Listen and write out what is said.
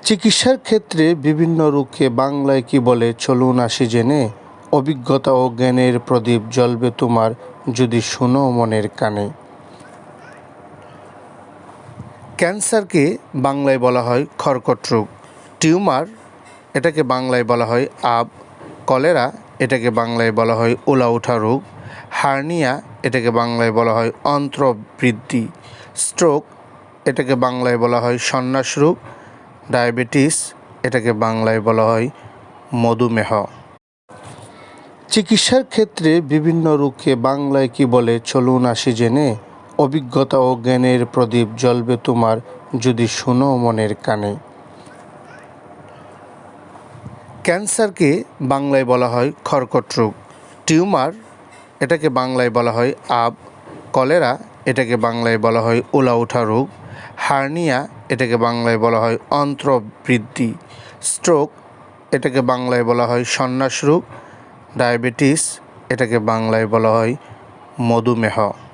চিকিৎসার ক্ষেত্রে বিভিন্ন রোগকে বাংলায় কি বলে চলুন আসি জেনে। অভিজ্ঞতা ও জ্ঞানের প্রদীপ জ্বলবে তোমার যদি শোনো মনের কানে। ক্যান্সারকে বাংলায় বলা হয় কর্কট রোগ। টিউমার এটাকে বাংলায় বলা হয় আব। কলেরা এটাকে বাংলায় বলা হয় ওলা ওঠা রোগ। হার্নিয়া এটাকে বাংলায় বলা হয় অন্ত্রবৃদ্ধি। স্ট্রোক এটাকে বাংলায় বলা হয় সন্ন্যাস রোগ। ডায়াবেটিস এটাকে বাংলায় বলা হয় মধুমেহ। চিকিৎসার ক্ষেত্রে বিভিন্ন রোগকে বাংলায় কি বলে চলুন আসি জেনে। অভিজ্ঞতা ও জ্ঞানের প্রদীপ জ্বলবে তোমার যদি শোনো মনের কানে। ক্যান্সারকে বাংলায় বলা হয় কর্কট রোগ। টিউমার এটাকে বাংলায় বলা হয় আব। কলেরা এটাকে বাংলায় বলা হয় ওলা ওঠা রোগ। হার্নিয়া এটাকে বাংলায় বলা হয় অন্ত্রবৃদ্ধি। স্ট্রোক এটাকে বাংলায় বলা হয় সন্ন্যাস রোগ। ডায়াবেটিস এটাকে বাংলায় বলা হয় মধুমেহ।